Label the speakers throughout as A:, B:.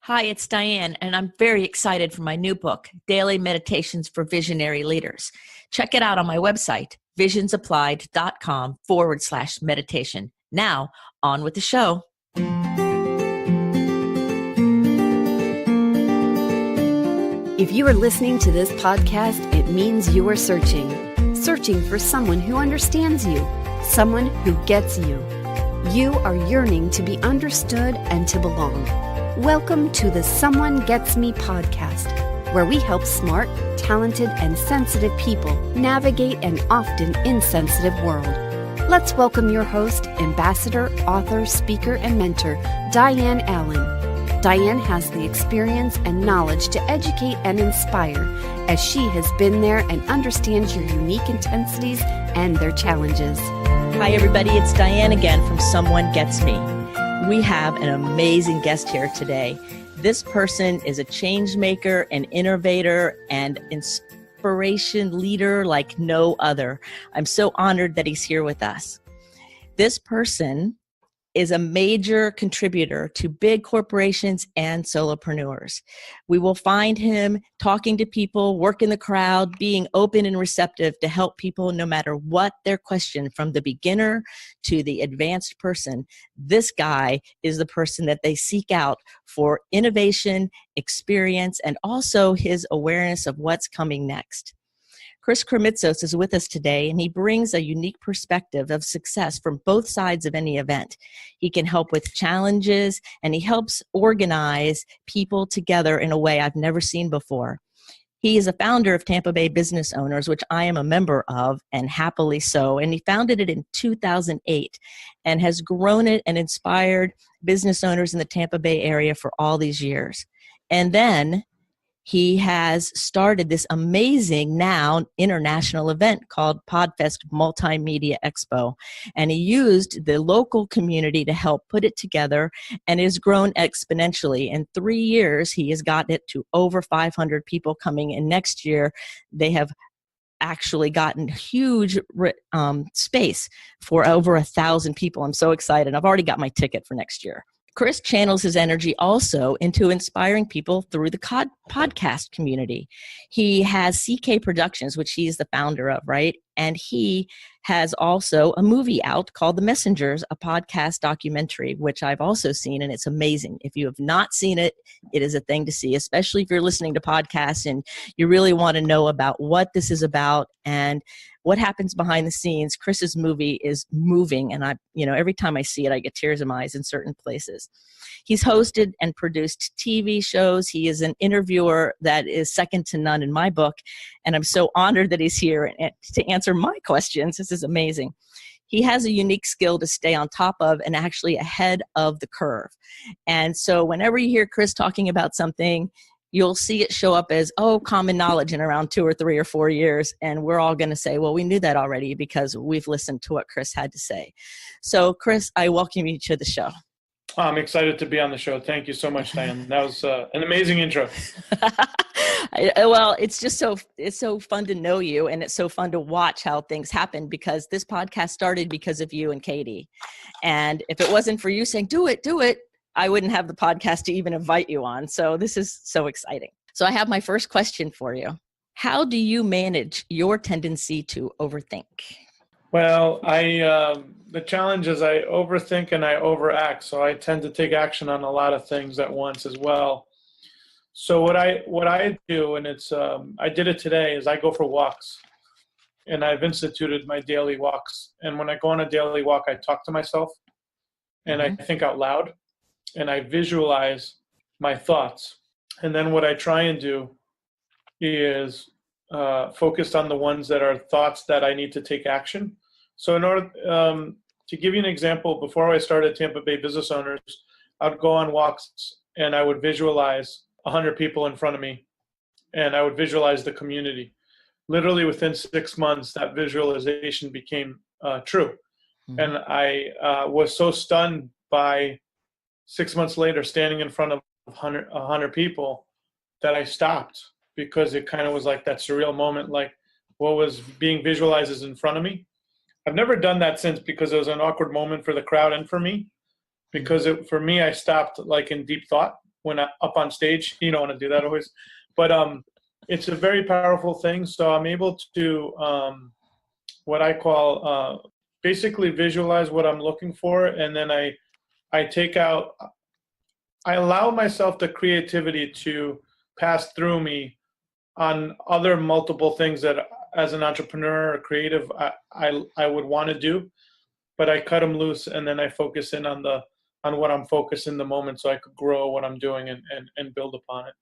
A: Hi, it's Diane, and I'm very excited for my new book, Daily Meditations for Visionary Leaders. Check it out on my website, visionsapplied.com/meditation. Now, on with the show.
B: If you are listening to this podcast, it means you are searching for someone who understands you, someone who gets you. You are yearning to be understood and to belong. Welcome to the Someone Gets Me podcast, where we help smart, talented, and sensitive people navigate an often insensitive world. Let's welcome your host, ambassador, author, speaker, and mentor, Diane Allen. Diane has the experience and knowledge to educate and inspire, as she has been there and understands your unique intensities and their challenges.
A: Hi, everybody. It's Diane again from Someone Gets Me. We have an amazing guest here today. This person is a change maker, an innovator, and inspiration leader like no other. I'm so honored that he's here with us. This person is a major contributor to big corporations and solopreneurs. We will find him talking to people, working the crowd, being open and receptive to help people no matter what their question, from the beginner to the advanced person. This guy is the person that they seek out for innovation, experience, and also his awareness of what's coming next. Chris Krimitsos is with us today, and he brings a unique perspective of success from both sides of any event. He can help with challenges, and he helps organize people together in a way I've never seen before. He is a founder of Tampa Bay Business Owners, which I am a member of, and happily so. And he founded it in 2008 and has grown it and inspired business owners in the Tampa Bay area for all these years. And then he has started this amazing now international event called Podfest Multimedia Expo. And he used the local community to help put it together, and it has grown exponentially. In 3 years, he has gotten it to over 500 people coming. And next year, they have actually gotten huge space for over 1,000 people. I'm so excited. I've already got my ticket for next year. Chris channels his energy also into inspiring people through the podcast community. He has CK Productions, which he's the founder of, right? And he has also a movie out called The Messengers, a podcast documentary, which I've also seen, and it's amazing. If you have not seen it, it is a thing to see, especially if you're listening to podcasts and you really want to know about what this is about and what happens behind the scenes. Chris's movie is moving, and every time I see it, I get tears in my eyes in certain places. He's hosted and produced TV shows. He is an interviewer that is second to none in my book, and I'm so honored that he's here to answer my questions. This is amazing. He has a unique skill to stay on top of and actually ahead of the curve. And so whenever you hear Chris talking about something, you'll see it show up as, common knowledge in around 2 or 3 or 4 years. And we're all going to say, well, we knew that already because we've listened to what Chris had to say. So Chris, I welcome you to the show.
C: I'm excited to be on the show. Thank you so much, Diane. That was an amazing intro.
A: Well, it's so fun to know you, and it's so fun to watch how things happen, because this podcast started because of you and Katie. And if it wasn't for you saying, do it, I wouldn't have the podcast to even invite you on. So this is so exciting. So I have my first question for you. How do you manage your tendency to overthink?
C: Well, the challenge is I overthink and I overact. So I tend to take action on a lot of things at once as well. So what I do, and I did it today, is I go for walks. And I've instituted my daily walks. And when I go on a daily walk, I talk to myself and I think out loud. And I visualize my thoughts. And then what I try and do is focus on the ones that are thoughts that I need to take action. So in order to give you an example, before I started Tampa Bay Business Owners, I'd go on walks and I would visualize 100 people in front of me, and I would visualize the community. Literally within 6 months, that visualization became true. Mm-hmm. And I was so stunned by 6 months later, standing in front of 100 people, that I stopped, because it kind of was like that surreal moment, like what was being visualized is in front of me. I've never done that since, because it was an awkward moment for the crowd and for me, because for me, I stopped like in deep thought, when I up on stage. You don't want to do that always, but it's a very powerful thing. So I'm able to what I call basically visualize what I'm looking for, and then I allow myself the creativity to pass through me on other multiple things that as an entrepreneur or creative I would want to do, but I cut them loose and then I focus in on what I'm focused in the moment so I could grow what I'm doing and build upon it.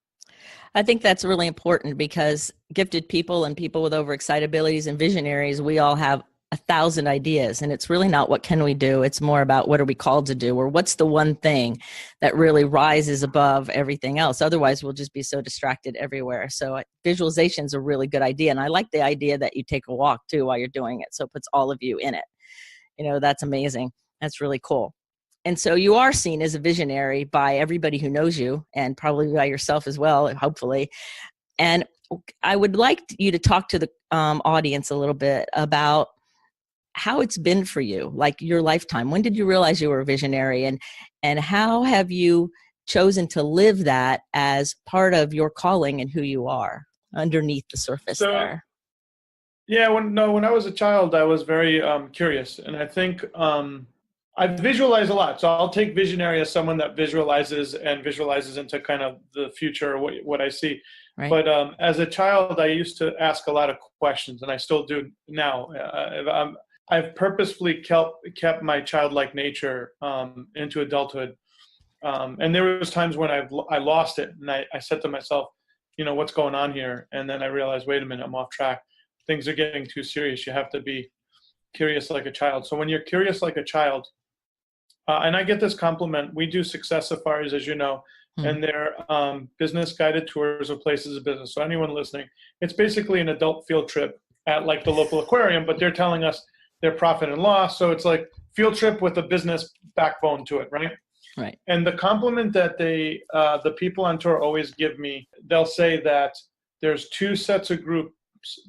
A: I think that's really important because gifted people and people with overexcited abilities and visionaries, we all have 1,000 ideas, and it's really not what can we do. It's more about what are we called to do, or what's the one thing that really rises above everything else. Otherwise, we'll just be so distracted everywhere. So visualization is a really good idea. And I like the idea that you take a walk too while you're doing it. So it puts all of you in it. That's amazing. That's really cool. And so you are seen as a visionary by everybody who knows you, and probably by yourself as well, hopefully. And I would like you to talk to the audience a little bit about how it's been for you, like your lifetime. When did you realize you were a visionary, and how have you chosen to live that as part of your calling and who you are underneath the surface there?
C: Yeah, when I was a child, I was very curious, and I think I visualize a lot. So I'll take visionary as someone that visualizes into kind of the future, what I see.
A: Right.
C: But as a child, I used to ask a lot of questions, and I still do now. I've purposefully kept my childlike nature into adulthood. And there was times when I lost it, and I said to myself, what's going on here? And then I realized, wait a minute, I'm off track. Things are getting too serious. You have to be curious like a child. So when you're curious like a child, and I get this compliment, we do success safaris, as you know, and they're business guided tours of places of business. So anyone listening, it's basically an adult field trip at like the local aquarium, but they're telling us their profit and loss. So it's like field trip with a business backbone to it, right?
A: Right.
C: And the compliment that the people on tour always give me, they'll say that there's two sets of groups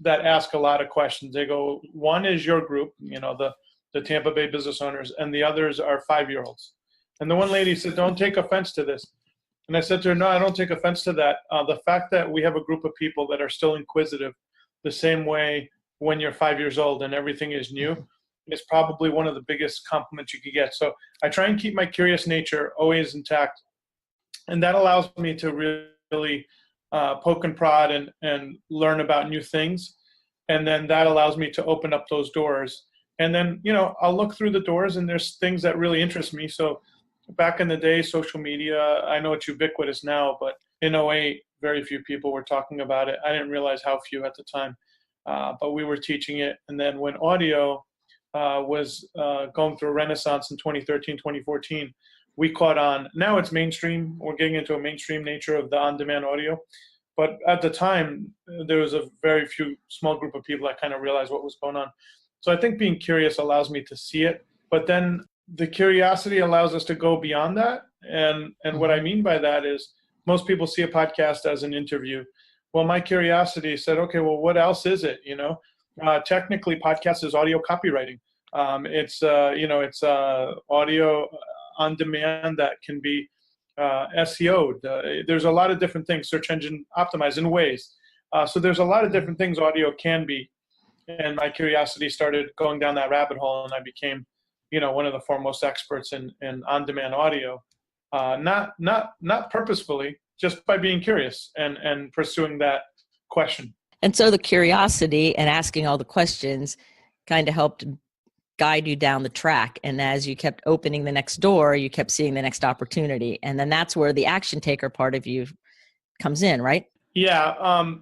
C: that ask a lot of questions. They go, one is your group, the Tampa Bay business owners, and the others are 5-year-olds. And the one lady said, don't take offense to this. And I said to her, no, I don't take offense to that. The fact that we have a group of people that are still inquisitive the same way when you're 5 years old and everything is new is probably one of the biggest compliments you could get. So I try and keep my curious nature always intact. And that allows me to really poke and prod and learn about new things. And then that allows me to open up those doors. And then, I'll look through the doors and there's things that really interest me. So back in the day, social media, I know it's ubiquitous now, but in 2008, very few people were talking about it. I didn't realize how few at the time, but we were teaching it. And then when audio was going through a renaissance in 2013, 2014, we caught on. Now it's mainstream. We're getting into a mainstream nature of the on-demand audio. But at the time, there was a very few small group of people that kind of realized what was going on. So I think being curious allows me to see it. But then the curiosity allows us to go beyond that. And what I mean by that is most people see a podcast as an interview. Well, my curiosity said, okay, well, what else is it? Technically, podcast is audio copywriting. It's audio on demand that can be SEO'd. There's a lot of different things, search engine optimized in ways. So there's a lot of different things audio can be. And my curiosity started going down that rabbit hole, and I became, one of the foremost experts in on-demand audio. Not purposefully, just by being curious and pursuing that question.
A: And so the curiosity and asking all the questions kind of helped guide you down the track. And as you kept opening the next door, you kept seeing the next opportunity. And then that's where the action taker part of you comes in, right?
C: Yeah.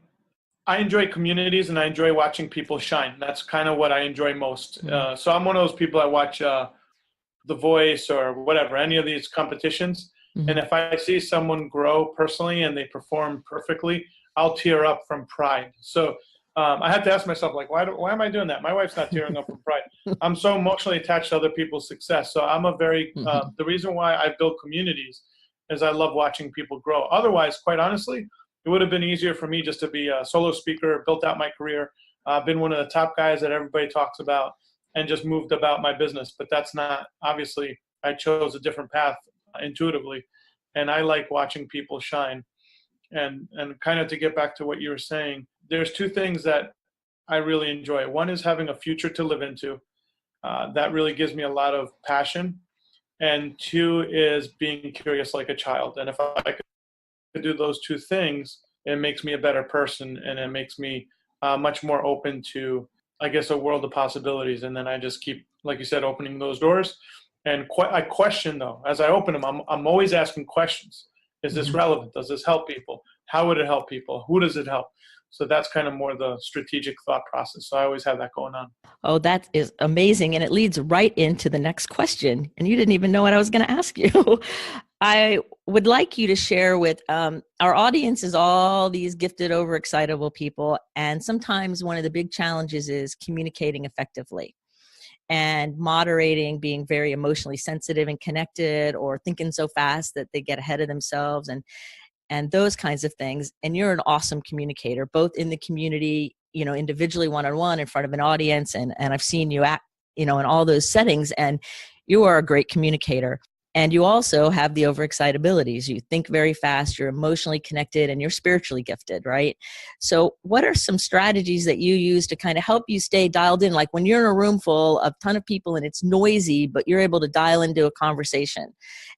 C: I enjoy communities and I enjoy watching people shine. That's kind of what I enjoy most. So I'm one of those people that watch The Voice or whatever, any of these competitions. Mm-hmm. And if I see someone grow personally and they perform perfectly, I'll tear up from pride. So I had to ask myself, like, why am I doing that? My wife's not tearing up from pride. I'm so emotionally attached to other people's success. So I'm the reason why I build communities is I love watching people grow. Otherwise, quite honestly, it would have been easier for me just to be a solo speaker, built out my career, been one of the top guys that everybody talks about, and just moved about my business. But that's not, obviously, I chose a different path intuitively. and I like watching people shine. And kind of to get back to what you were saying, there's two things that I really enjoy. One is having a future to live into. That really gives me a lot of passion. And two is being curious like a child. And if I could do those two things, it makes me a better person, and it makes me much more open to, I guess, a world of possibilities. And then I just keep, like you said, opening those doors. And I question, though, as I open them, I'm always asking questions. Is this relevant? Does this help people? How would it help people? Who does it help? So that's kind of more the strategic thought process. So I always have that going on.
A: Oh, that is amazing. And it leads right into the next question. And you didn't even know what I was going to ask you. I would like you to share with our audience is all these gifted, overexcitable people. And sometimes one of the big challenges is communicating effectively and moderating, being very emotionally sensitive and connected, or thinking so fast that they get ahead of themselves and those kinds of things. And you're an awesome communicator, both in the community, individually, one-on-one, in front of an audience. And I've seen you act, in all those settings, and you are a great communicator. And you also have the overexcitabilities. You think very fast, you're emotionally connected, and you're spiritually gifted, right? So what are some strategies that you use to kind of help you stay dialed in? Like when you're in a room full of a ton of people and it's noisy, but you're able to dial into a conversation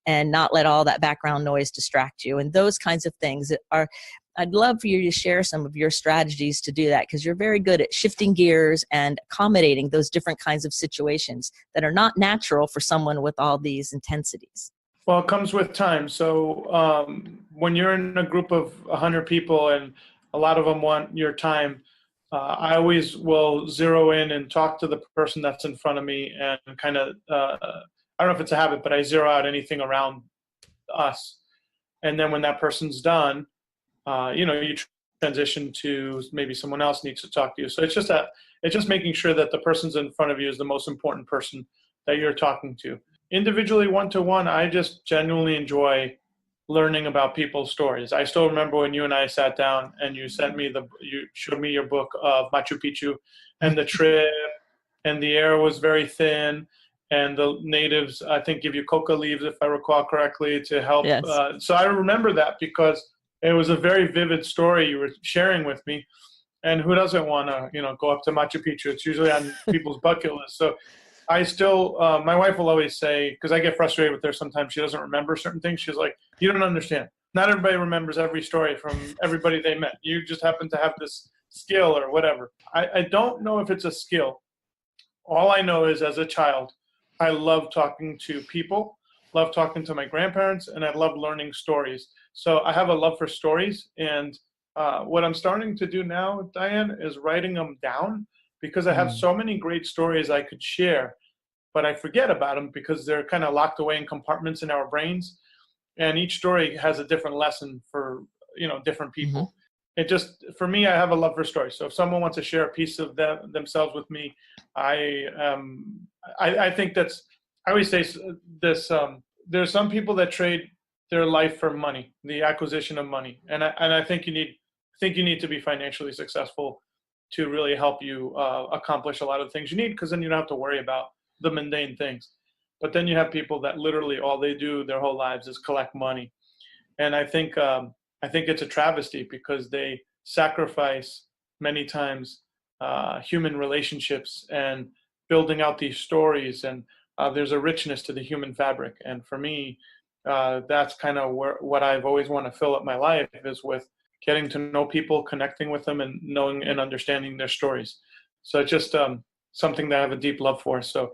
A: and not let all that background noise distract you, and those kinds of things are. I'd love for you to share some of your strategies to do that, because you're very good at shifting gears and accommodating those different kinds of situations that are not natural for someone with all these intensities.
C: Well, it comes with time. So when you're in a group of 100 people and a lot of them want your time, I always will zero in and talk to the person that's in front of me and kind of, I don't know if it's a habit, but I zero out anything around us. And then when that person's done, you transition to maybe someone else needs to talk to you. So it's just making sure that the person's in front of you is the most important person that you're talking to. Individually, one-to-one, I just genuinely enjoy learning about people's stories. I still remember when you and I sat down and you showed me your book of Machu Picchu and the trip, and the air was very thin, and the natives, I think, give you coca leaves, if I recall correctly, to help.
A: Yes.
C: So I remember that because it was a very vivid story you were sharing with me. And who doesn't want to, go up to Machu Picchu? It's usually on people's bucket list. So I still, my wife will always say, because I get frustrated with her sometimes, she doesn't remember certain things. She's like, you don't understand. Not everybody remembers every story from everybody they met. You just happen to have this skill or whatever. I don't know if it's a skill. All I know is, as a child, I love talking to people, love talking to my grandparents, and I love learning stories. So I have a love for stories, and what I'm starting to do now, Diane, is writing them down, because I have so many great stories I could share, but I forget about them because they're kind of locked away in compartments in our brains, and each story has a different lesson for different people. Mm-hmm. It just, for me, I have a love for stories. So if someone wants to share a piece of themselves with me, I think that's, I always say this, there's some people that trade their life for money, the acquisition of money. And I think you need to be financially successful to really help you accomplish a lot of the things you need, because then you don't have to worry about the mundane things. But then you have people that literally all they do their whole lives is collect money. And I think it's a travesty, because they sacrifice many times human relationships and building out these stories, and there's a richness to the human fabric. And for me, that's kind of what I've always want to fill up my life, is with getting to know people, connecting with them, and knowing and understanding their stories. So it's just something that I have a deep love for. So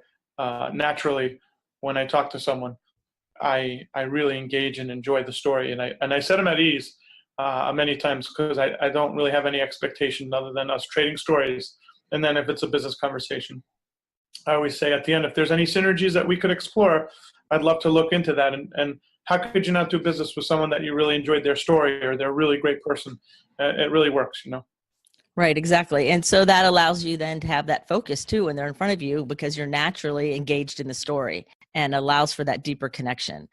C: naturally, when I talk to someone, I really engage and enjoy the story, and I set them at ease many times, because I don't really have any expectation other than us trading stories. And then if it's a business conversation, I always say at the end, if there's any synergies that we could explore, I'd love to look into that. And how could you not do business with someone that you really enjoyed their story, or they're a really great person? It really works,
A: Right, exactly. And so that allows you then to have that focus too when they're in front of you, because you're naturally engaged in the story, and allows for that deeper connection.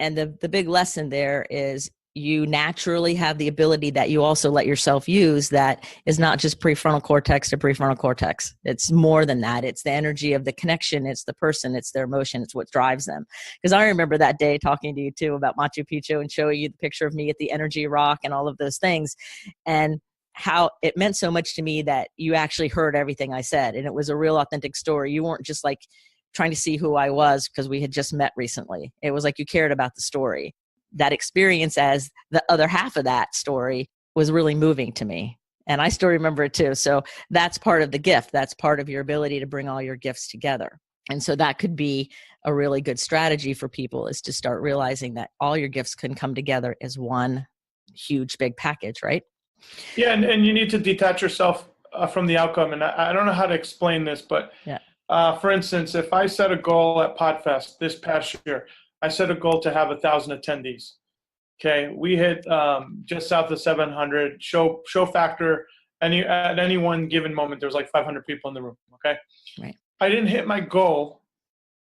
A: And the big lesson there is you naturally have the ability that you also let yourself use that is not just prefrontal cortex to prefrontal cortex. It's more than that. It's the energy of the connection. It's the person. It's their emotion. It's what drives them. Because I remember that day talking to you too about Machu Picchu and showing you the picture of me at the energy rock and all of those things, and how it meant so much to me that you actually heard everything I said. And it was a real authentic story. You weren't just like trying to see who I was because we had just met recently. It was like you cared about the story. That experience as the other half of that story was really moving to me. And I still remember it too. So that's part of the gift. That's part of your ability to bring all your gifts together. And so that could be a really good strategy for people, is to start realizing that all your gifts can come together as one huge big package, right?
C: Yeah. And you need to detach yourself from the outcome. And I don't know how to explain this, but for instance, if I set a goal at PodFest this past year, I set a goal to have 1,000 attendees. Okay, we hit just south of 700. Show factor. At any one given moment, there's like 500 people in the room. Okay,
A: right.
C: I didn't hit my goal,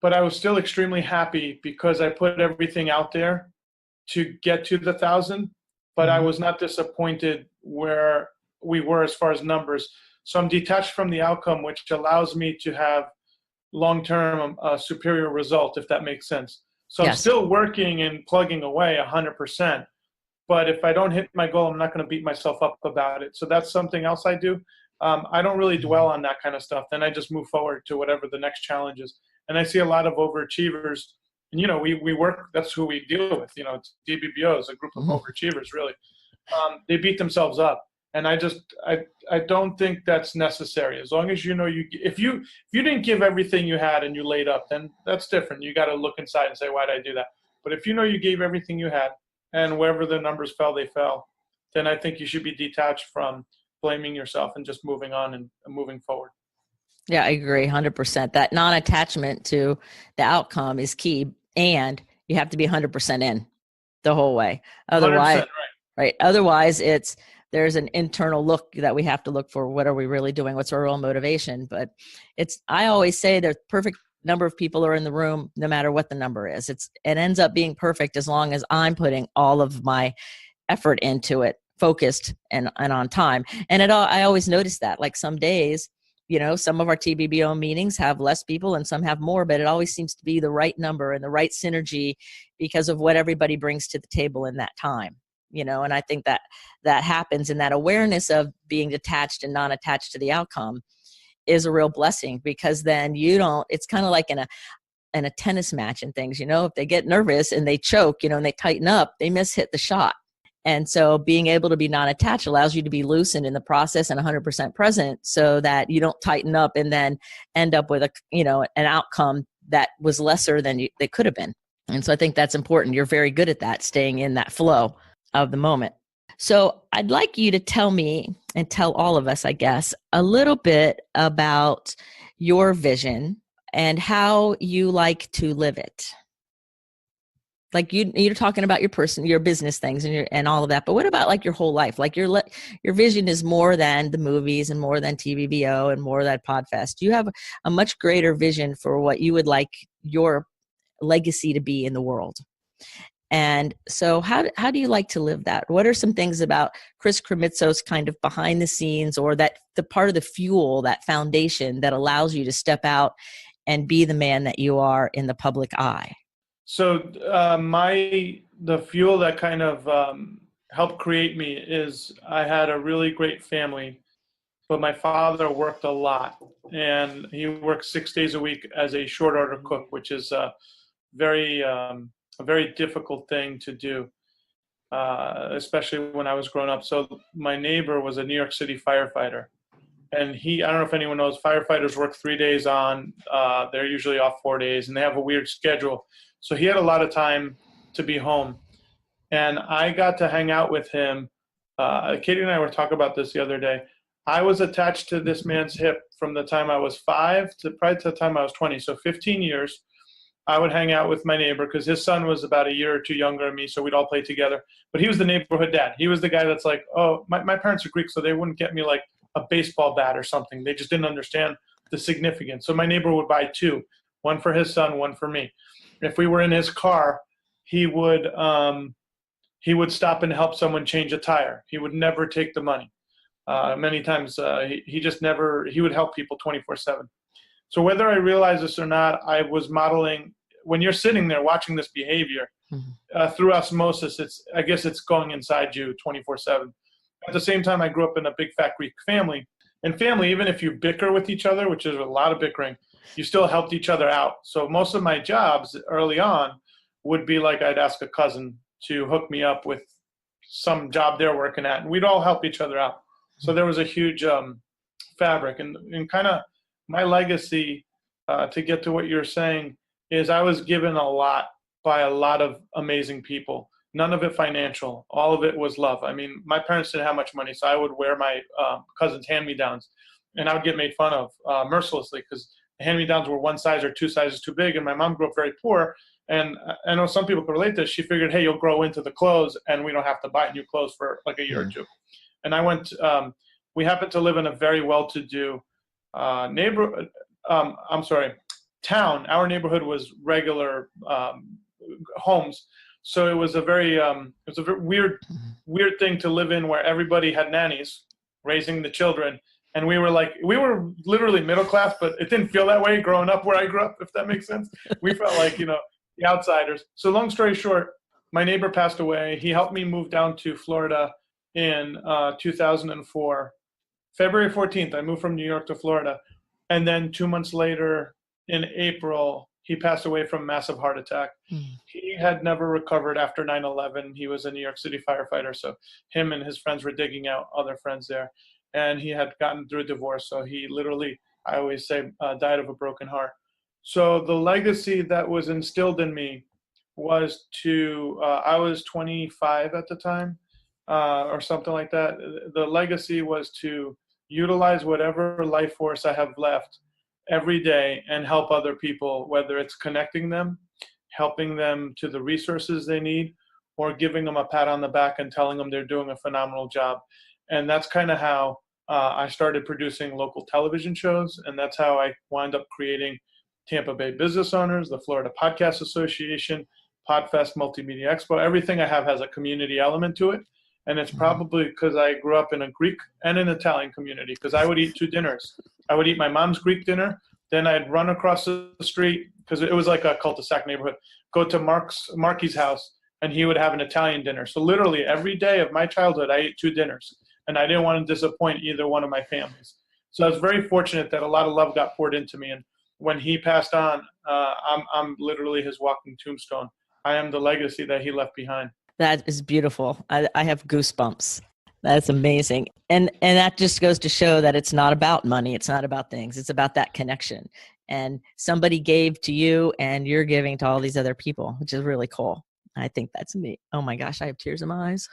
C: but I was still extremely happy because I put everything out there to get to the 1,000. But I was not disappointed where we were as far as numbers. So I'm detached from the outcome, which allows me to have long-term superior result, if that makes sense. So I'm still working and plugging away 100%. But if I don't hit my goal, I'm not going to beat myself up about it. So that's something else I do. I don't really dwell on that kind of stuff. Then I just move forward to whatever the next challenge is. And I see a lot of overachievers. And, we work, that's who we deal with. It's DBBO is a group of overachievers, really. They beat themselves up. And I don't think that's necessary. As long as if you didn't give everything you had and you laid up, then that's different. You got to look inside and say, why did I do that? But if you gave everything you had, and wherever the numbers fell, they fell, then I think you should be detached from blaming yourself and just moving on and moving forward.
A: Yeah, I agree 100%. That non-attachment to the outcome is key, and you have to be 100% in the whole way. Otherwise, right. Otherwise, there's an internal look that we have to look for. What are we really doing? What's our real motivation? But I always say the perfect number of people are in the room, no matter what the number is. It ends up being perfect as long as I'm putting all of my effort into it, focused and on time. And I always notice that, like some days, some of our TBBO meetings have less people and some have more, but it always seems to be the right number and the right synergy because of what everybody brings to the table in that time. And I think that happens, and that awareness of being detached and non-attached to the outcome is a real blessing, because then it's kind of like in a tennis match and things, if they get nervous and they choke, and they tighten up, they hit the shot. And so being able to be non-attached allows you to be loosened in the process and 100% present, so that you don't tighten up and then end up with an outcome that was lesser than it could have been. And so I think that's important. You're very good at that, staying in that flow of the moment. So I'd like you to tell me, and tell all of us, I guess, a little bit about your vision and how you like to live it. Like you're talking about your business things and all of that, but what about like your whole life? Like your vision is more than the movies and more than TVBO and more than PodFest. You have a much greater vision for what you would like your legacy to be in the world. And so how do you like to live that? What are some things about Chris Krimitsos kind of behind the scenes, or the part of the fuel, that foundation that allows you to step out and be the man that you are in the public eye?
C: So the fuel that kind of helped create me is I had a really great family, but my father worked a lot, and he worked 6 days a week as a short order cook, which is a very difficult thing to do, especially when I was growing up. So my neighbor was a New York City firefighter, and I don't know if anyone knows, firefighters work 3 days on, they're usually off 4 days, and they have a weird schedule. So he had a lot of time to be home, and I got to hang out with him. Katie and I were talking about this the other day. I was attached to this man's hip from the time I was 5 to probably to the time I was 20. So 15 years. I would hang out with my neighbor because his son was about a year or two younger than me, so we'd all play together. But he was the neighborhood dad. He was the guy that's like, oh, my parents are Greek, so they wouldn't get me like a baseball bat or something. They just didn't understand the significance. So my neighbor would buy 2, one for his son, one for me. If we were in his car, he would he would stop and help someone change a tire. He would never take the money. Many times he just never, he would help people 24/7. So whether I realize this or not, I was modeling, when you're sitting there watching this behavior, through osmosis, I guess it's going inside you 24/7. At the same time, I grew up in a big fat Greek family. And family, even if you bicker with each other, which is a lot of bickering, you still helped each other out. So most of my jobs early on would be like I'd ask a cousin to hook me up with some job they're working at, and we'd all help each other out. So there was a huge fabric. And kind of my legacy, to get to what you're saying, is I was given a lot by a lot of amazing people. None of it financial. All of it was love. I mean, my parents didn't have much money, so I would wear my cousin's hand-me-downs, and I would get made fun of mercilessly because the hand-me-downs were one size or two sizes too big, and my mom grew up very poor. And I know some people can relate to this. She figured, hey, you'll grow into the clothes, and we don't have to buy new clothes for like a year or two. And I went. We happened to live in a very well-to-do town. Our neighborhood was regular homes. So it was a very weird thing to live in, where everybody had nannies raising the children. And we were literally middle class, but it didn't feel that way growing up where I grew up, if that makes sense. We felt like, the outsiders. So long story short, my neighbor passed away. He helped me move down to Florida in 2004. February 14th, I moved from New York to Florida. And then 2 months later, in April, he passed away from a massive heart attack. He had never recovered after 9/11. He was a New York City firefighter. So him and his friends were digging out other friends there. And he had gotten through a divorce. So he literally, I always say, died of a broken heart. So the legacy that was instilled in me was I was 25 at the time, or something like that. The legacy was to utilize whatever life force I have left every day and help other people, whether it's connecting them, helping them to the resources they need, or giving them a pat on the back and telling them they're doing a phenomenal job. And that's kind of how I started producing local television shows. And that's how I wound up creating Tampa Bay Business Owners, the Florida Podcast Association, Podfest, Multimedia Expo. Everything I have has a community element to it. And it's probably because I grew up in a Greek and an Italian community, because I would eat two dinners. I would eat my mom's Greek dinner, then I'd run across the street, because it was like a cul-de-sac neighborhood, go to Marky's house, and he would have an Italian dinner. So literally every day of my childhood, I ate two dinners, and I didn't want to disappoint either one of my families. So I was very fortunate that a lot of love got poured into me. And when he passed on, I'm literally his walking tombstone. I am the legacy that he left behind.
A: That is beautiful. I have goosebumps. That's amazing. And that just goes to show that it's not about money. It's not about things. It's about that connection. And somebody gave to you and you're giving to all these other people, which is really cool. I think that's neat. Oh my gosh, I have tears in my eyes.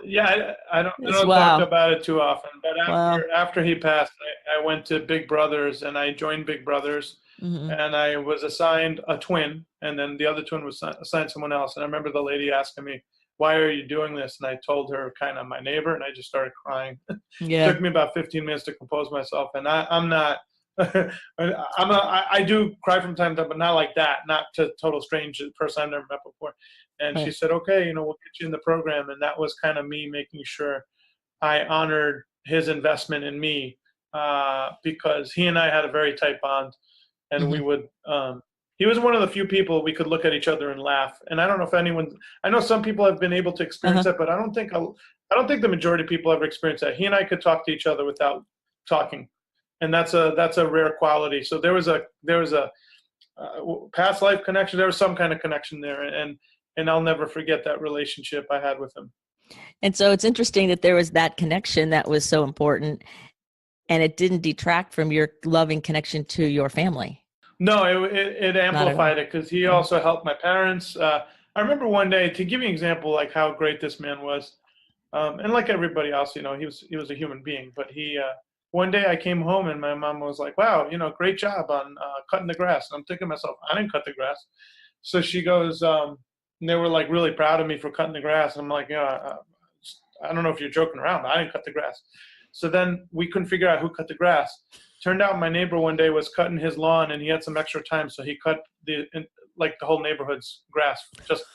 C: Yeah, I don't talk about it too often. But after he passed, I went to Big Brothers, and I joined Big Brothers. And I was assigned a twin, and then the other twin was assigned someone else. And I remember the lady asking me, why are you doing this? And I told her kind of my neighbor, and I just started crying.
A: Yeah.
C: It took me about 15 minutes to compose myself. And I'm not, I do cry from time to time, but not like that, not to total strange person I've never met before. And She said, okay, we'll get you in the program. And that was kind of me making sure I honored his investment in me, because he and I had a very tight bond. And we would, he was one of the few people we could look at each other and laugh. And I don't know if I know some people have been able to experience that, but I don't think the majority of people ever experience that. He and I could talk to each other without talking. And that's a rare quality. So there was a past life connection. There was some kind of connection there. And I'll never forget that relationship I had with him.
A: And so it's interesting that there was that connection that was so important, and it didn't detract from your loving connection to your family.
C: No, it amplified it, because he also helped my parents. I remember one day, to give you an example, like how great this man was, and like everybody else, he was a human being. But one day I came home and my mom was like, "Wow, great job on cutting the grass." And I'm thinking to myself, I didn't cut the grass. So she goes, and they were like really proud of me for cutting the grass. I'm like, I don't know if you're joking around, but I didn't cut the grass. So then we couldn't figure out who cut the grass. Turned out my neighbor one day was cutting his lawn, and he had some extra time, so he cut the whole neighborhood's grass, just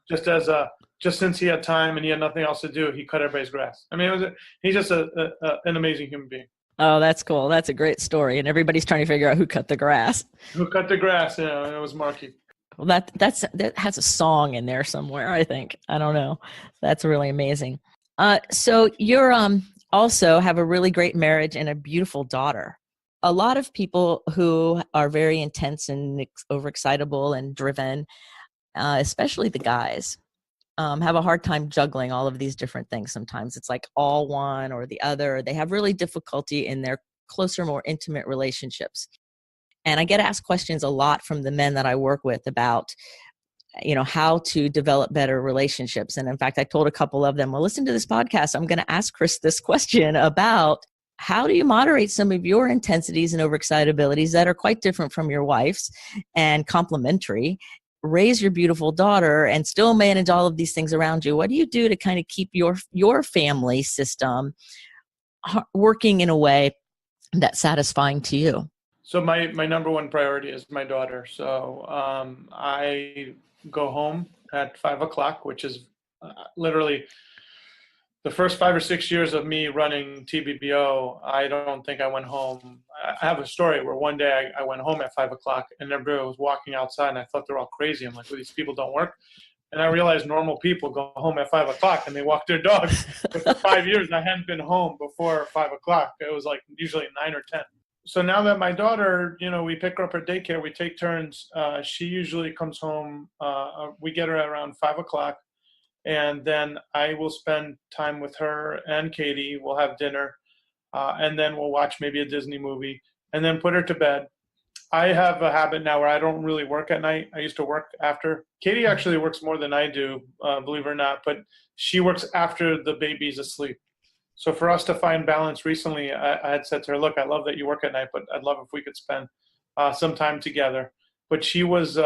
C: just since he had time and he had nothing else to do, he cut everybody's grass. I mean, he's just an amazing human being.
A: Oh, that's cool. That's a great story. And everybody's trying to figure out who cut the grass.
C: Who cut the grass? And it was Marky.
A: Well, that has a song in there somewhere, I think. I don't know. That's really amazing. So you're also have a really great marriage and a beautiful daughter. A lot of people who are very intense and overexcitable and driven, especially the guys, have a hard time juggling all of these different things. Sometimes it's like all one or the other. They have really difficulty in their closer, more intimate relationships. And I get asked questions a lot from the men that I work with about, how to develop better relationships. And in fact, I told a couple of them, well, listen to this podcast. I'm going to ask Chris this question about how do you moderate some of your intensities and overexcitabilities that are quite different from your wife's and complementary, raise your beautiful daughter and still manage all of these things around you? What do you do to kind of keep your family system working in a way that's satisfying to you?
C: So my number one priority is my daughter. So I go home at 5:00, which is literally the first 5 or 6 years of me running TBBO. I don't think I went home. I have a story where one day I went home at 5:00 and everybody was walking outside and I thought they're all crazy. I'm like, well, these people don't work. And I realized normal people go home at 5:00 and they walk their dogs. But for 5 years, I hadn't been home before 5:00. It was like usually 9 or 10. So now that my daughter, we pick her up at daycare, we take turns. She usually comes home. We get her at around 5:00. And then I will spend time with her and Katie. We'll have dinner. And then we'll watch maybe a Disney movie and then put her to bed. I have a habit now where I don't really work at night. I used to work after. Katie actually works more than I do, believe it or not, but she works after the baby's asleep. So for us to find balance recently, I had said to her, look, I love that you work at night, but I'd love if we could spend some time together. But she was,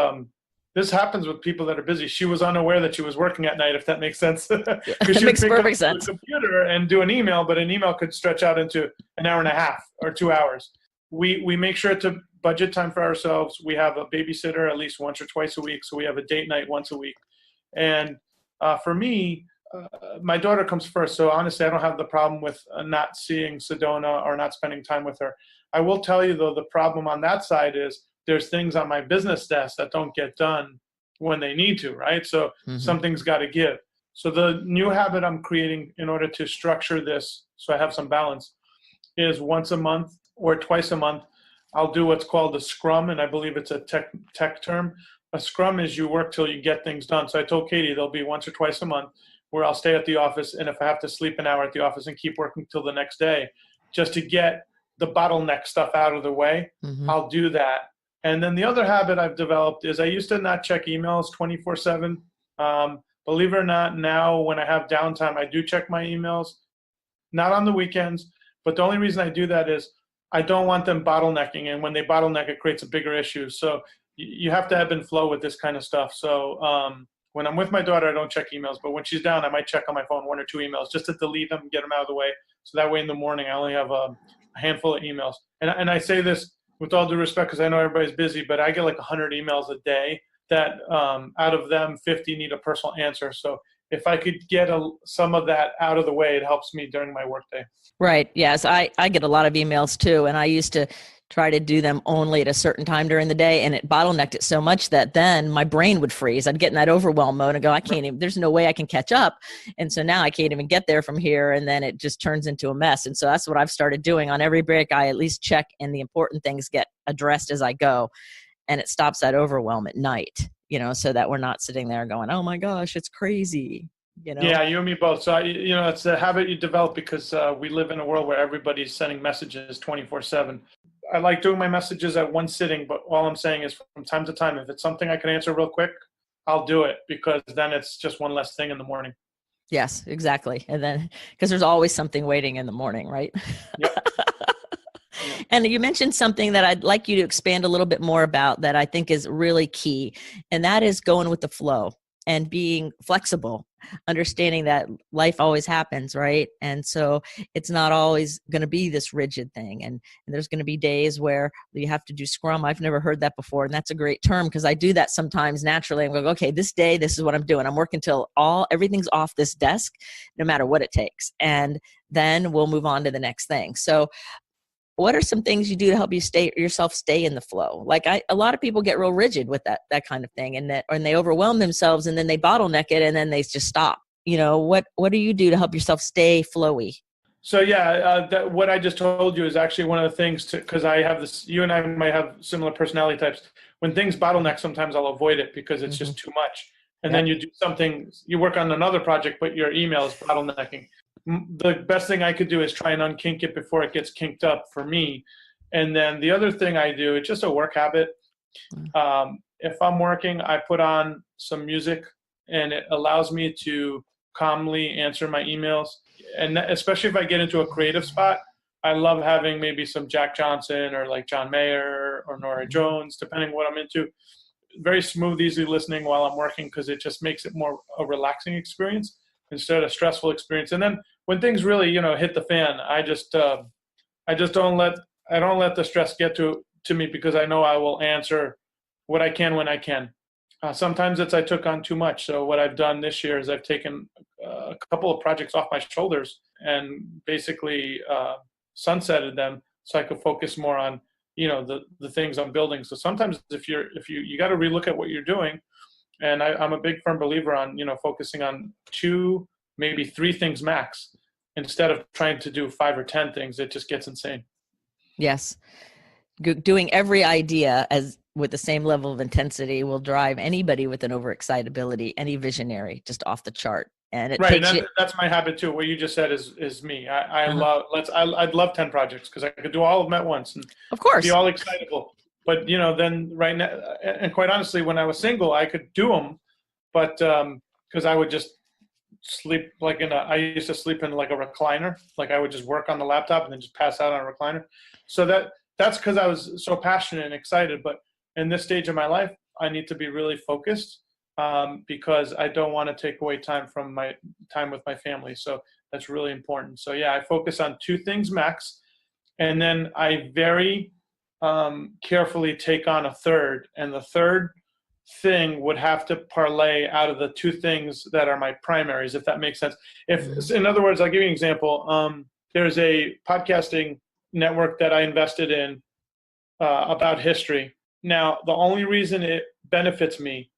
C: this happens with people that are busy. She was unaware that she was working at night, if that makes sense.
A: It makes perfect sense.
C: The computer and do an email, but an email could stretch out into an hour and a half or 2 hours. We make sure to budget time for ourselves. We have a babysitter at least once or twice a week. So we have a date night once a week. And for me, my daughter comes first. So honestly, I don't have the problem with not seeing Sedona or not spending time with her. I will tell you, though, the problem on that side is there's things on my business desk that don't get done when they need to, right? So something's got to give. So the new habit I'm creating in order to structure this so I have some balance is once a month or twice a month, I'll do what's called a scrum, and I believe it's a tech term. A scrum is you work till you get things done. So I told Katie there'll be once or twice a month where I'll stay at the office, and if I have to sleep an hour at the office and keep working till the next day, just to get the bottleneck stuff out of the way, I'll do that. And then the other habit I've developed is I used to not check emails 24/7. Believe it or not, now when I have downtime, I do check my emails, not on the weekends, but the only reason I do that is I don't want them bottlenecking, and when they bottleneck, it creates a bigger issue. So you have to ebb and flow with this kind of stuff. So when I'm with my daughter, I don't check emails, but when she's down, I might check on my phone 1 or 2 emails just to delete them and get them out of the way. So that way in the morning, I only have a handful of emails. And I say this with all due respect because I know everybody's busy, but I get like 100 emails a day that out of them, 50 need a personal answer. So if I could get some of that out of the way, it helps me during my workday.
A: Right. Yes. I get a lot of emails too. And I used to try to do them only at a certain time during the day. And it bottlenecked it so much that then my brain would freeze. I'd get in that overwhelm mode and go, I can't even, there's no way I can catch up. And so now I can't even get there from here. And then it just turns into a mess. And so that's what I've started doing. On every break, I at least check and the important things get addressed as I go. And it stops that overwhelm at night, so that we're not sitting there going, oh my gosh, it's crazy.
C: Yeah, you and me both. So, it's a habit you develop because we live in a world where everybody's sending messages 24/7. I like doing my messages at one sitting, but all I'm saying is from time to time, if it's something I can answer real quick, I'll do it because then it's just one less thing in the morning.
A: Yes, exactly. And then, because there's always something waiting in the morning, right?
C: Yep.
A: And you mentioned something that I'd like you to expand a little bit more about that I think is really key, and that is going with the flow and being flexible. understanding that life always happens, right? And so it's not always going to be this rigid thing. And there's going to be days where you have to do Scrum. I've never heard that before. And that's a great term because I do that sometimes naturally. I'm going, okay, this day, this is what I'm doing. I'm working till everything's off this desk, no matter what it takes. And then we'll move on to the next thing. So what are some things you do to help you yourself stay in the flow? Like a lot of people get real rigid with that kind of thing, and they overwhelm themselves, and then they bottleneck it, and then they just stop. What do you do to help yourself stay flowy?
C: So what I just told you is actually one of the things because I have this. You and I might have similar personality types. When things bottleneck, sometimes I'll avoid it because it's just too much. And then you do something. You work on another project, but your email is bottlenecking. The best thing I could do is try and unkink it before it gets kinked up for me. And then the other thing I do, it's just a work habit. If I'm working, I put on some music, and it allows me to calmly answer my emails. And especially if I get into a creative spot, I love having maybe some Jack Johnson or like John Mayer or Nora Jones, depending what I'm into. Very smooth, easy listening while I'm working because it just makes it more a relaxing experience instead of a stressful experience. And then when things really, hit the fan, I don't let the stress get to me because I know I will answer what I can when I can. Sometimes I took on too much. So what I've done this year is I've taken a couple of projects off my shoulders and basically sunsetted them so I could focus more on, the things I'm building. So sometimes if you got to relook at what you're doing. And I'm a big firm believer on, focusing on 2, maybe 3 things max, instead of trying to do 5 or 10 things. It just gets insane.
A: Yes. Doing every idea with the same level of intensity will drive anybody with an overexcitability, any visionary, just off the chart. And
C: that's my habit too. What you just said is me. I'd love 10 projects because I could do all of them at once and
A: of course
C: be all excitable. But then right now, and quite honestly, when I was single, I could do them, but because I would just sleep I used to sleep in like a recliner. Like I would just work on the laptop and then just pass out on a recliner. So that's because I was so passionate and excited. But in this stage of my life, I need to be really focused because I don't want to take away time from my time with my family. So that's really important. So I focus on 2 things max, and then I very carefully take on a third, and the third thing would have to parlay out of the 2 things that are my primaries, if that makes sense. In other words, I'll give you an example. There's a podcasting network that I invested in about history. Now, the only reason it benefits me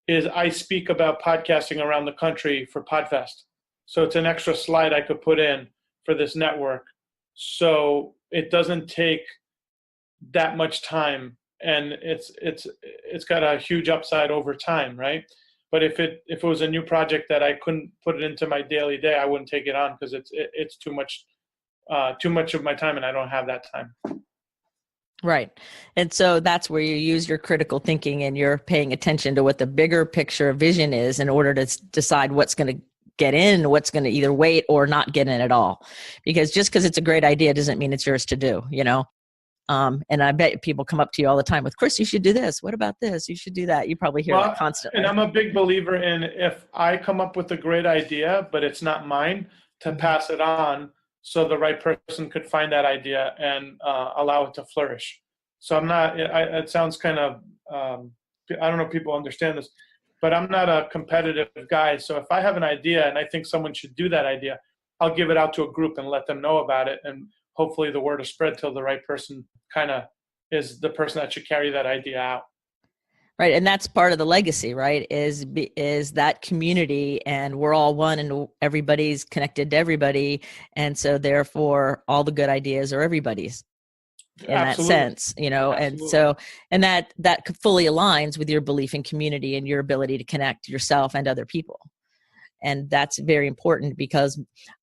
C: is I speak about podcasting around the country for PodFest. So it's an extra slide I could put in for this network. So it doesn't take that much time, and it's got a huge upside over time, right? But if it was a new project that I couldn't put it into my daily day, I wouldn't take it on because it's too much of my time, and I don't have that time.
A: Right. And so that's where you use your critical thinking, and you're paying attention to what the bigger picture vision is in order to decide what's going to get in, what's going to either wait or not get in at all. Because just because it's a great idea doesn't mean it's yours to do, and I bet people come up to you all the time with, Chris, you should do this. What about this? You should do that. You probably hear that constantly.
C: And I'm a big believer in, if I come up with a great idea, but it's not mine, to pass it on so the right person could find that idea and allow it to flourish. So I'm not, it sounds kind of, I don't know if people understand this, but I'm not a competitive guy. So if I have an idea and I think someone should do that idea, I'll give it out to a group and let them know about it. And hopefully the word is spread till the right person kind of is the person that should carry that idea out.
A: Right. And that's part of the legacy, right? Is that community, and we're all one, and everybody's connected to everybody. And so therefore all the good ideas are everybody's in
C: Absolutely.
A: that sense,
C: Absolutely.
A: and that fully aligns with your belief in community and your ability to connect yourself and other people. And that's very important, because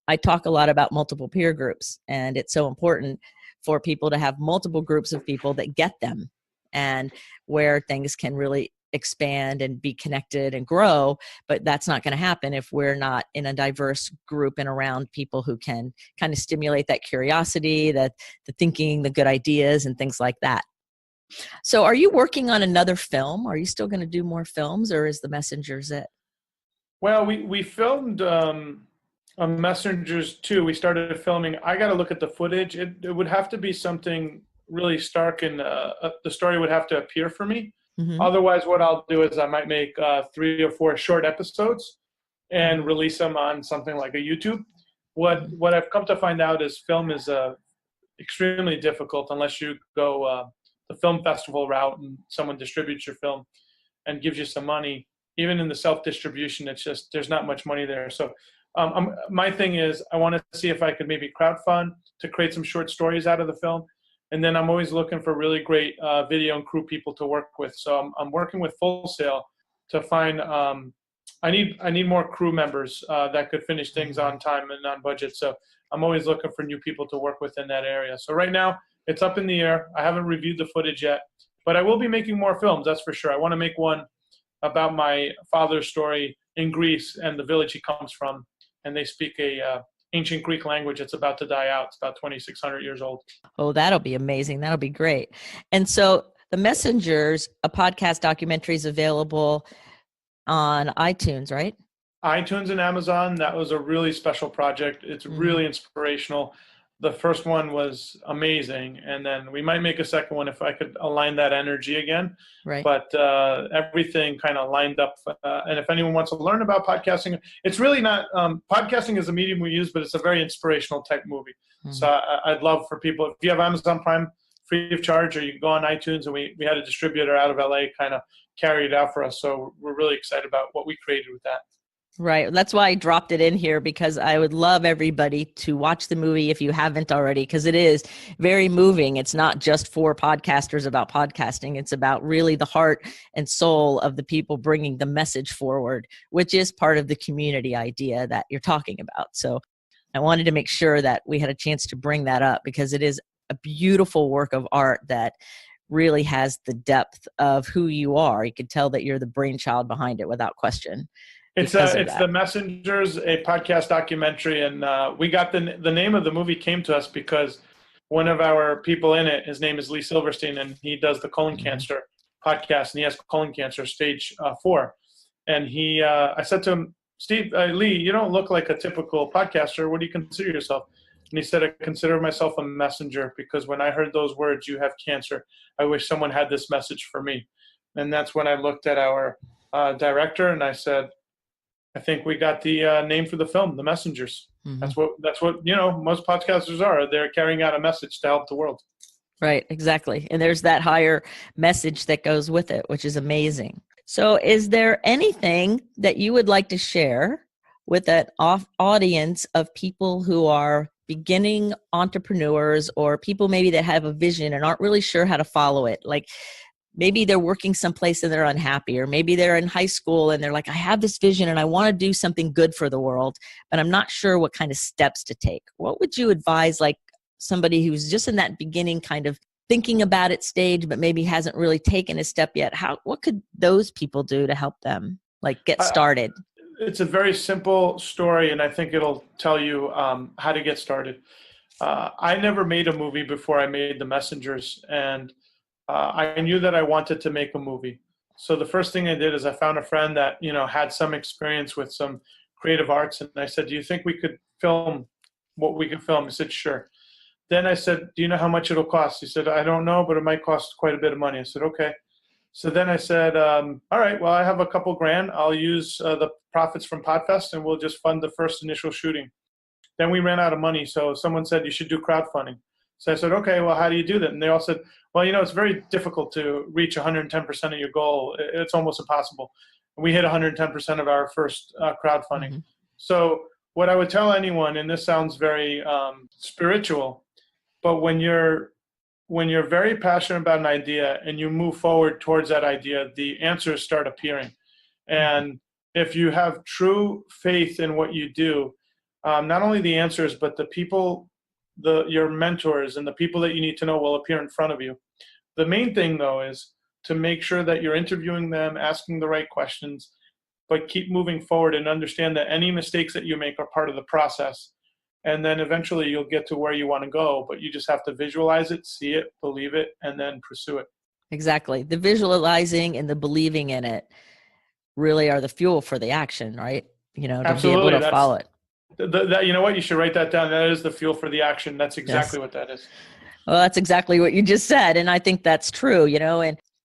A: I talk a lot about multiple peer groups, and it's so important for people to have multiple groups of people that get them, and where things can really expand and be connected and grow. But that's not going to happen if we're not in a diverse group and around people who can kind of stimulate that curiosity, the thinking, the good ideas, and things like that. So are you working on another film? Are you still going to do more films, or is The Messengers it?
C: Well, we filmed on Messengers too. We started filming. I got to look at the footage. It would have to be something really stark, and the story would have to appear for me.
A: Mm-hmm.
C: Otherwise, what I'll do is I might make 3 or 4 short episodes and release them on something like a YouTube. What I've come to find out is film is extremely difficult unless you go the film festival route and someone distributes your film and gives you some money. Even in the self-distribution, it's just there's not much money there. So my thing is I want to see if I could maybe crowdfund to create some short stories out of the film. And then I'm always looking for really great video and crew people to work with. So I'm working with Full Sail to find I need more crew members that could finish things on time and on budget. So I'm always looking for new people to work with in that area. So right now it's up in the air. I haven't reviewed the footage yet, but I will be making more films. That's for sure. I want to make one about my father's story in Greece and the village he comes from. And they speak a ancient Greek language that's about to die out. It's about 2,600 years old.
A: Oh, that'll be amazing. That'll be great. And so The Messengers, a podcast documentary, is available on iTunes, right?
C: iTunes and Amazon. That was a really special project. It's really inspirational. The first one was amazing. And then we might make a second one if I could align that energy again.
A: Right.
C: But everything kind of lined up. And if anyone wants to learn about podcasting, it's really not, podcasting is a medium we use, but it's a very inspirational type movie. So I'd love for people, if you have Amazon Prime free of charge, or you can go on iTunes, and we had a distributor out of LA kind of carry it out for us. So we're really excited about what we created with that.
A: Right. That's why I dropped it in here, because I would love everybody to watch the movie if you haven't already, because it is very moving. It's not just for podcasters about podcasting. It's about really the heart and soul of the people bringing the message forward, which is part of the community idea that you're talking about. So I wanted to make sure that we had a chance to bring that up, because it is a beautiful work of art that really has the depth of who you are. You can tell that you're the brainchild behind it without question.
C: It's The Messengers, a podcast documentary, and we got the name of the movie came to us because one of our people in it, his name is Lee Silverstein, and he does the colon cancer podcast, and he has colon cancer stage 4. And I said to him, Steve, Lee, you don't look like a typical podcaster. What do you consider yourself? And he said, I consider myself a messenger, because when I heard those words, you have cancer, I wish someone had this message for me. And that's when I looked at our director and I said, I think we got the name for the film, The Messengers. That's what most podcasters are. They're carrying out a message to help the world.
A: Right, exactly. And there's that higher message that goes with it, which is amazing. So is there anything that you would like to share with that audience of people who are beginning entrepreneurs, or people maybe that have a vision and aren't really sure how to follow it? Like, maybe they're working someplace and they're unhappy, or maybe they're in high school and they're like, I have this vision and I want to do something good for the world, but I'm not sure what kind of steps to take. What would you advise, like somebody who's just in that beginning kind of thinking about it stage, but maybe hasn't really taken a step yet? What could those people do to help them like get started?
C: It's a very simple story, and I think it'll tell you how to get started. I never made a movie before I made The Messengers, and I knew that I wanted to make a movie. So the first thing I did is I found a friend that, had some experience with some creative arts. And I said, do you think we could film what we could film? He said, sure. Then I said, do you know how much it'll cost? He said, I don't know, but it might cost quite a bit of money. I said, okay. So then I said, all right, well, I have a couple grand. I'll use the profits from Podfest and we'll just fund the first initial shooting. Then we ran out of money. So someone said, you should do crowdfunding. So I said, okay, well, how do you do that? And they all said, well, it's very difficult to reach 110% of your goal. It's almost impossible. And we hit 110% of our first crowdfunding. So what I would tell anyone, and this sounds very spiritual, but when you're very passionate about an idea and you move forward towards that idea, the answers start appearing. And if you have true faith in what you do, not only the answers, but the people, your mentors and the people that you need to know will appear in front of you. The main thing, though, is to make sure that you're interviewing them, asking the right questions, but keep moving forward and understand that any mistakes that you make are part of the process. And then eventually you'll get to where you want to go, but you just have to visualize it, see it, believe it, and then pursue it.
A: Exactly. The visualizing and the believing in it really are the fuel for the action, right? to be able
C: Absolutely.
A: to follow it.
C: That, you know what? You should write that down. That is the fuel for the action. That's
A: Yes.
C: exactly what that is.
A: Well, that's exactly what you just said. And I think that's true,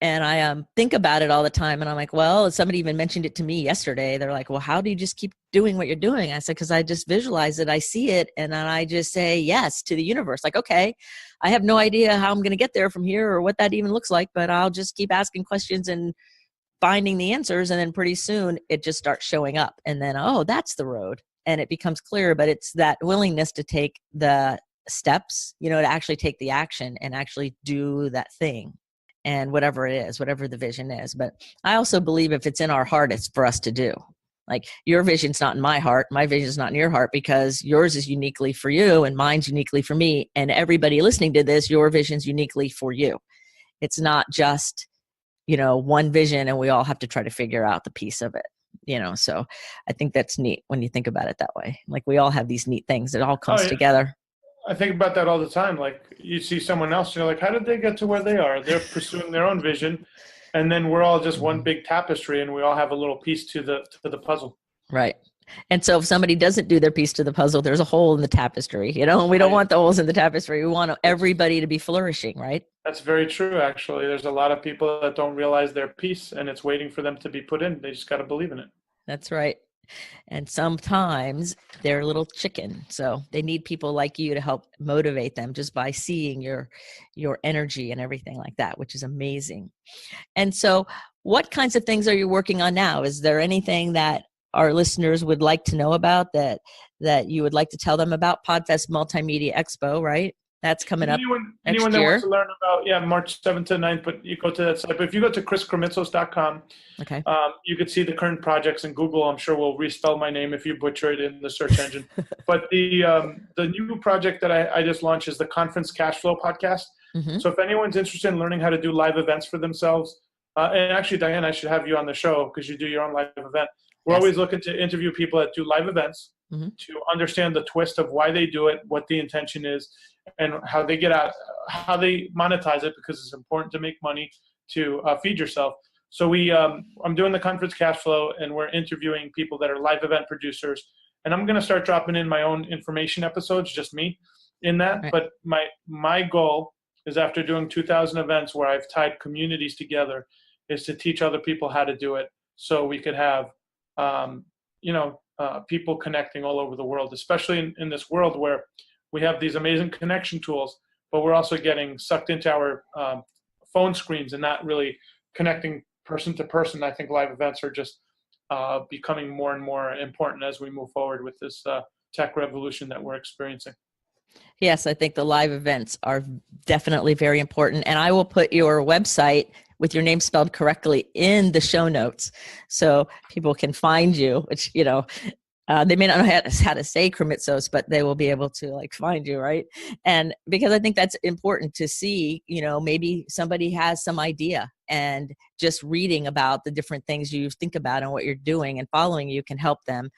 A: and I think about it all the time. And I'm like, well, somebody even mentioned it to me yesterday. They're like, well, how do you just keep doing what you're doing? I said, because I just visualize it. I see it. And then I just say yes to the universe. Like, okay, I have no idea how I'm going to get there from here or what that even looks like, but I'll just keep asking questions and finding the answers. And then pretty soon it just starts showing up. And then, oh, that's the road. And it becomes clear. But it's that willingness to take the steps, to actually take the action and actually do that thing. And whatever it is, whatever the vision is. But I also believe if it's in our heart, it's for us to do. Like your vision's not in my heart. My vision's not in your heart because yours is uniquely for you and mine's uniquely for me. And everybody listening to this, your vision's uniquely for you. It's not just, one vision and we all have to try to figure out the piece of it, So I think that's neat when you think about it that way. Like we all have these neat things. It all comes together.
C: I think about that all the time. Like you see someone else, you're like, how did they get to where they are? They're pursuing their own vision. And then we're all just one big tapestry and we all have a little piece to the puzzle.
A: Right. And so if somebody doesn't do their piece to the puzzle, there's a hole in the tapestry, and we don't want the holes in the tapestry. We want everybody to be flourishing, right?
C: That's very true. Actually, there's a lot of people that don't realize their piece and it's waiting for them to be put in. They just got to believe in it.
A: That's right. And sometimes they're a little chicken. So they need people like you to help motivate them just by seeing your energy and everything like that, which is amazing. And so what kinds of things are you working on now? Is there anything that our listeners would like to know about that you would like to tell them about? Podfest Multimedia Expo, right? That's coming up
C: anyone
A: next
C: that
A: year.
C: wants to learn about, March 7th to 9th, but you go to that site. But if you go to chriskrimitsos.com,
A: okay,
C: you could see the current projects in Google. I'm sure we'll respell my name if you butcher it in the search engine. But the new project that I just launched is the Conference Cash Flow podcast.
A: Mm-hmm.
C: So if anyone's interested in learning how to do live events for themselves, and actually, Diane, I should have you on the show because you do your own live event. We're always looking to interview people that do live events to understand the twist of why they do it, what the intention is, and how they get out, how they monetize it, because it's important to make money to feed yourself. So I'm doing the Conference Cash Flow, and we're interviewing people that are live event producers. And I'm going to start dropping in my own information episodes, just me in that. Right. But my goal is, after doing 2,000 events where I've tied communities together, is to teach other people how to do it, so we could have people connecting all over the world, especially in this world where we have these amazing connection tools, but we're also getting sucked into our phone screens and not really connecting person to person. I think live events are just becoming more and more important as we move forward with this tech revolution that we're experiencing.
A: Yes, I think the live events are definitely very important. And I will put your website with your name spelled correctly in the show notes so people can find you, which, they may not know how to say Krimitsos, but they will be able to find you, right? And because I think that's important to see, maybe somebody has some idea, and just reading about the different things you think about and what you're doing and following you can help them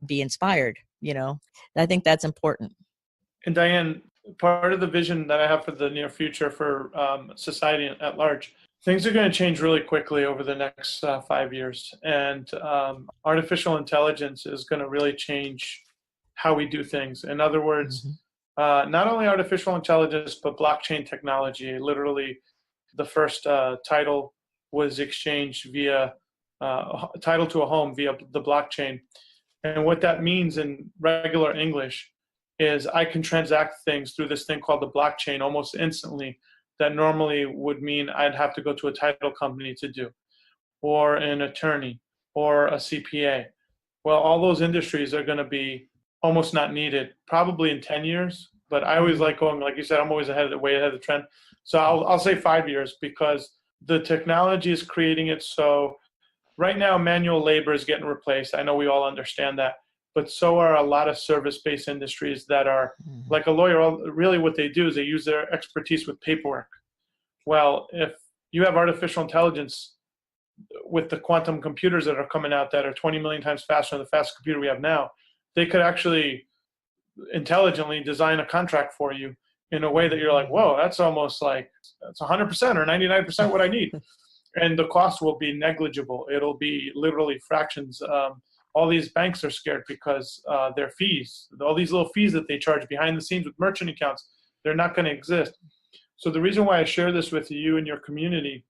A: be inspired, I think that's important.
C: And Diane, part of the vision that I have for the near future for society at large, things are going to change really quickly over the next 5 years. And artificial intelligence is going to really change how we do things. In other words, not only artificial intelligence, but blockchain technology. Literally, the first title was exchanged via title to a home via the blockchain. And what that means in regular English is I can transact things through this thing called the blockchain almost instantly, that normally would mean I'd have to go to a title company to do, or an attorney, or a CPA. Well, all those industries are going to be almost not needed, probably in 10 years. But I always like going, like you said, I'm always way ahead of the trend. So I'll say 5 years, because the technology is creating it. So right now, manual labor is getting replaced. I know we all understand that. But so are a lot of service-based industries that are like a lawyer. Really what they do is they use their expertise with paperwork. Well, if you have artificial intelligence with the quantum computers that are coming out that are 20 million times faster than the fastest computer we have now, they could actually intelligently design a contract for you in a way that you're like, whoa, that's almost like that's 100% or 99% what I need. And the cost will be negligible. It'll be literally fractions. all these banks are scared because their fees, all these little fees that they charge behind the scenes with merchant accounts, they're not going to exist. So the reason why I share this with you and your community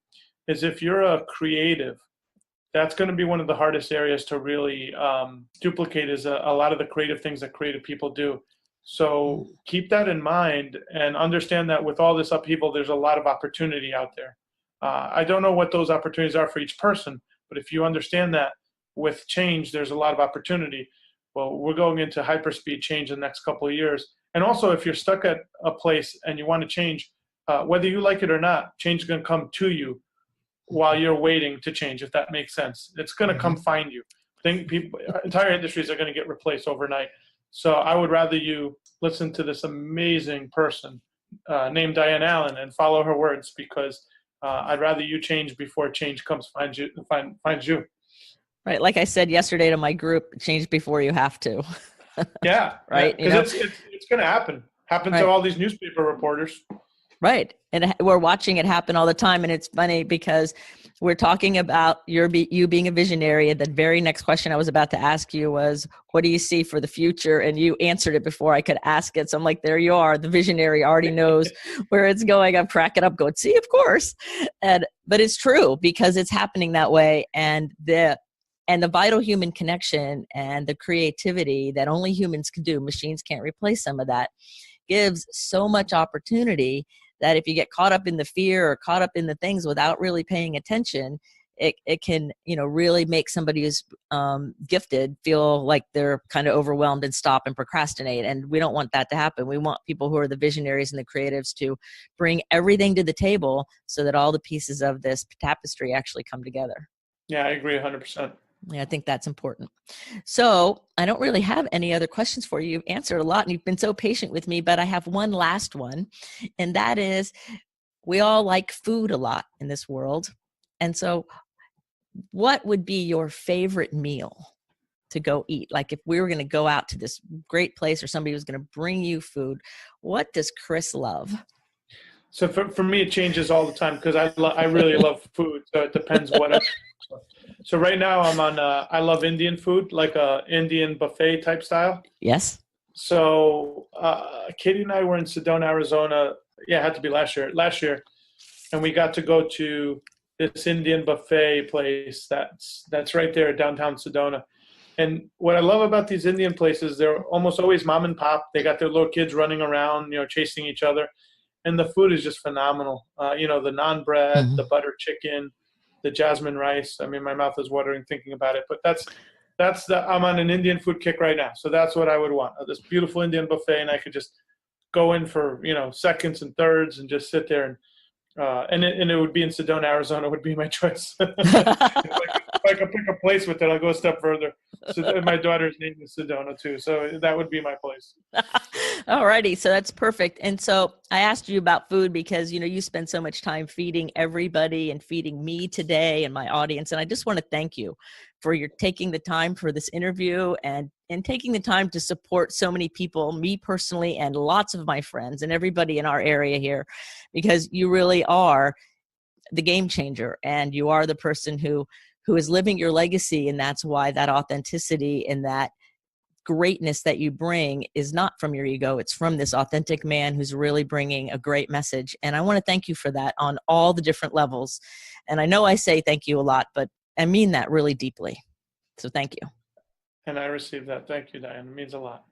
C: is if you're a creative, that's going to be one of the hardest areas to really duplicate is a lot of the creative things that creative people do. So keep that in mind and understand that with all this upheaval, there's a lot of opportunity out there. I don't know what those opportunities are for each person, but if you understand that with change, there's a lot of opportunity. Well, we're going into hyperspeed change in the next couple of years. And also, if you're stuck at a place and you want to change, whether you like it or not, change is going to come to you while you're waiting to change, if that makes sense. It's going to come find you. Entire industries are going to get replaced overnight. So I would rather you listen to this amazing person named Diane Allen and follow her words, because I'd rather you change before change comes finds you.
A: Right. Like I said yesterday to my group, change before you have to.
C: Yeah.
A: Right.
C: Because it's going to happen. Happen to all these newspaper reporters.
A: Right. And we're watching it happen all the time. And it's funny because we're talking about you being a visionary. And the very next question I was about to ask you was, what do you see for the future? And you answered it before I could ask it. So I'm like, there you are. The visionary already knows where it's going. I'm cracking up going, see, of course. But it's true because it's happening that way. And the vital human connection and the creativity that only humans can do, machines can't replace some of that, gives so much opportunity that if you get caught up in the fear or caught up in the things without really paying attention, it can, really make somebody who's gifted feel like they're kind of overwhelmed and stop and procrastinate. And we don't want that to happen. We want people who are the visionaries and the creatives to bring everything to the table so that all the pieces of this tapestry actually come together.
C: Yeah, I agree 100%.
A: Yeah, I think that's important. So I don't really have any other questions for you. You've answered a lot and you've been so patient with me, but I have one last one. And that is, we all like food a lot in this world. And so what would be your favorite meal to go eat? Like if we were going to go out to this great place or somebody was going to bring you food, what does Chris love?
C: So for me, it changes all the time because I really love food. So it depends what So right now I'm on, I love Indian food, like a Indian buffet type style.
A: Yes. So
C: Katie and I were in Sedona, Arizona. Yeah, it had to be last year. And we got to go to this Indian buffet place that's right there downtown Sedona. And what I love about these Indian places, they're almost always mom and pop. They got their little kids running around, chasing each other. And the food is just phenomenal. The naan bread, the butter chicken, the jasmine rice. I mean, my mouth is watering thinking about it, but I'm on an Indian food kick right now. So that's what I would want. This beautiful Indian buffet. And I could just go in for, seconds and thirds and just sit there and it would be in Sedona, Arizona would be my choice. If I could pick a place with it, I'll go a step further. So my daughter's name is Sedona too. So that would be my place.
A: All righty. So that's perfect. And so I asked you about food because, you spend so much time feeding everybody and feeding me today and my audience. And I just want to thank you for your taking the time for this interview and taking the time to support so many people, me personally, and lots of my friends and everybody in our area here, because you really are the game changer and you are the person who is living your legacy. And that's why that authenticity and that greatness that you bring is not from your ego. It's from this authentic man who's really bringing a great message. And I want to thank you for that on all the different levels. And I know I say thank you a lot, but I mean that really deeply. So thank you.
C: And I received that. Thank you, Diane. It means a lot.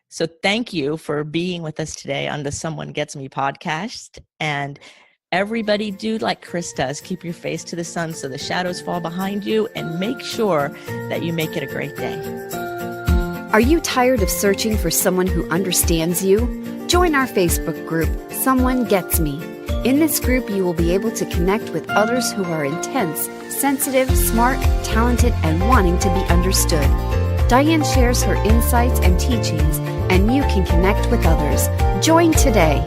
A: So thank you for being with us today on the Someone Gets Me podcast. And everybody do like Chris does. Keep your face to the sun so the shadows fall behind you, and make sure that you make it a great day.
B: Are you tired of searching for someone who understands you? Join our Facebook group, Someone Gets Me. In this group, you will be able to connect with others who are intense, sensitive, smart, talented, and wanting to be understood. Diane shares her insights and teachings, and you can connect with others. Join today.